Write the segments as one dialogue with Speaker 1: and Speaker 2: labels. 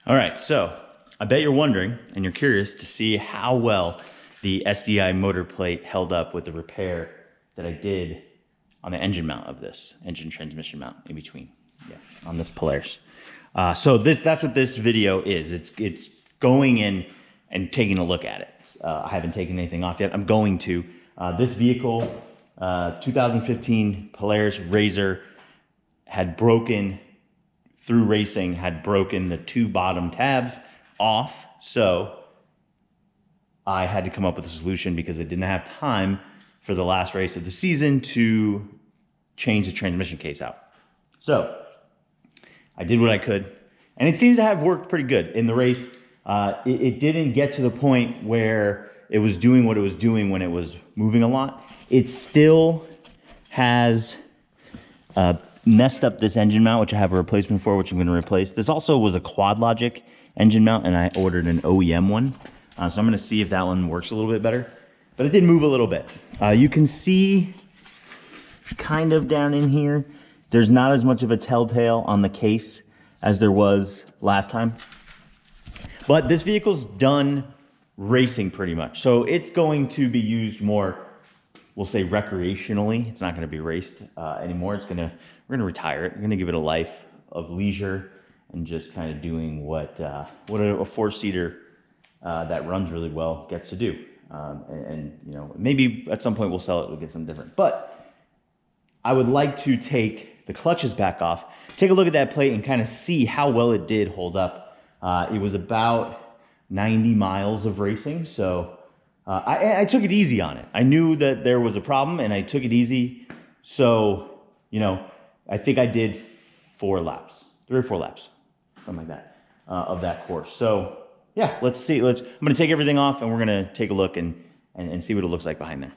Speaker 1: All right, so I bet you're wondering and you're curious to see how well the SDI motor plate held up with the repair that I did on the engine mount of this, engine transmission mount in between, yeah, on this Polaris. So that's what this video is. It's going in and taking a look at it. I haven't taken anything off yet. I'm going to. This vehicle, 2015 Polaris RZR, had broken through racing, had broken the two bottom tabs off. So I had to come up with a solution because I didn't have time for the last race of the season to change the transmission case out. So I did what I could, and it seems to have worked pretty good in the race. It didn't get to the point where it was doing what it was doing when it was moving a lot. It still has messed up this engine mount, which I have a replacement for, which I'm going to replace. This also was a Quad Logic engine mount, and I ordered an OEM one. So I'm going to see if that one works a little bit better. But it did move a little bit. You can see kind of down in here, there's not as much of a telltale on the case as there was last time. But this vehicle's done racing pretty much. So it's going to be used more, we'll say recreationally. It's not going to be raced anymore. We're gonna retire it. We're gonna give it a life of leisure and just kind of doing what a four-seater that runs really well gets to do. And you know, maybe at some point we'll sell it. We'll get something different. But I would like to take the clutches back off, take a look at that plate, and kind of see how well it did hold up. It was about 90 miles of racing, so I took it easy on it. I knew that there was a problem, and I took it easy. So, you know, I think I did 4 laps, 3 or 4 laps, something like that, of that course. So, yeah, let's see. I'm going to take everything off, and we're going to take a look and see what it looks like behind there.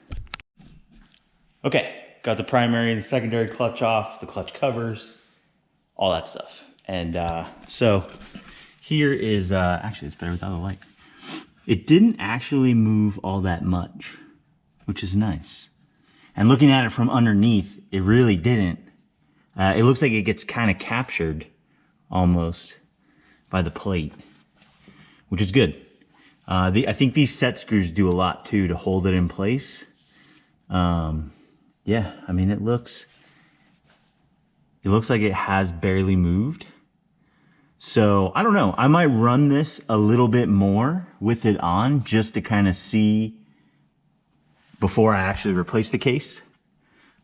Speaker 1: Okay, got the primary and the secondary clutch off, the clutch covers, all that stuff. And so here is, actually it's better without the light. It didn't actually move all that much, which is nice. And looking at it from underneath, it really didn't. It looks like it gets kind of captured almost by the plate, which is good. I think these set screws do a lot too to hold it in place. Yeah, I mean, it looks like it has barely moved. So I don't know, I might run this a little bit more with it on just to kind of see before I actually replace the case.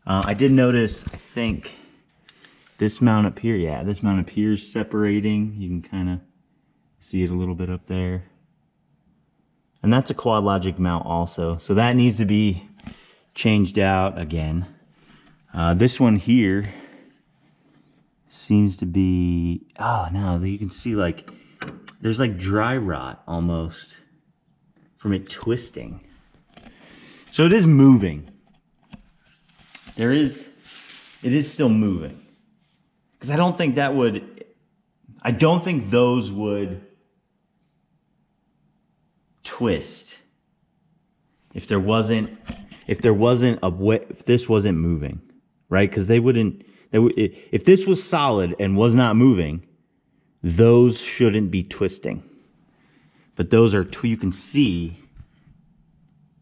Speaker 1: I did notice, I think this mount up here, yeah, this mount up here is separating. You can kind of see it a little bit up there. And that's a Quad Logic mount also, so that needs to be changed out again. This one here seems to be, oh no, you can see like there's like dry rot almost from it twisting. So it is moving. It is still moving. Because I don't think those would twist if this wasn't moving, right? Because if this was solid and was not moving, those shouldn't be twisting. But those are, you can see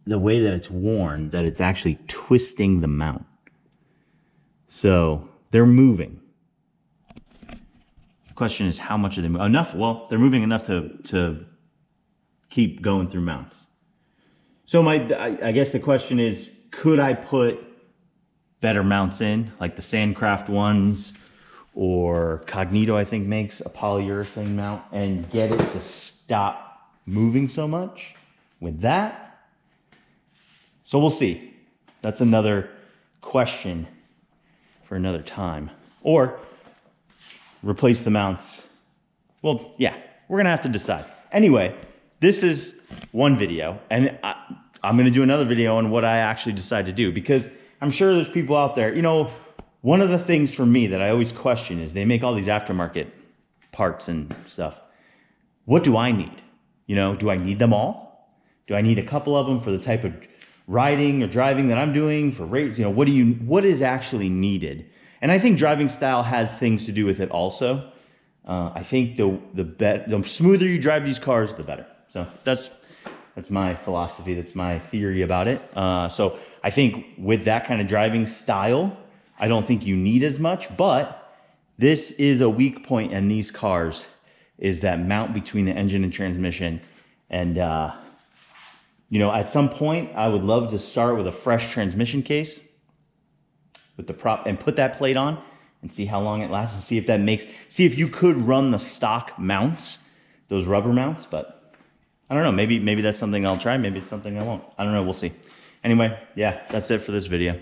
Speaker 1: the way that it's worn, that it's actually twisting the mount. So they're moving. The question is, how much are they moving? Enough? Well, they're moving enough to keep going through mounts. So I guess the question is, could I put better mounts in, like the Sandcraft ones, or Cognito I think makes a polyurethane mount, and get it to stop moving so much with that? So we'll see. That's another question for another time. Or replace the mounts. Well, yeah, we're gonna have to decide. Anyway, this is one video, and I'm gonna do another video on what I actually decide to do, because I'm sure there's people out there, you know, one of the things for me that I always question is they make all these aftermarket parts and stuff. What do I need? You know, do I need them all? Do I need a couple of them for the type of riding or driving that I'm doing, for race? You know, what is actually needed? And I think driving style has things to do with it also. I think the smoother you drive these cars, the better. So that's my philosophy. That's my theory about it. So I think with that kind of driving style, I don't think you need as much, but this is a weak point in these cars, is that mount between the engine and transmission. And, you know, at some point I would love to start with a fresh transmission case with the prop and put that plate on and see how long it lasts, and see if you could run the stock mounts, those rubber mounts. But I don't know, maybe that's something I'll try. Maybe it's something I won't. I don't know, we'll see. Anyway, yeah, that's it for this video.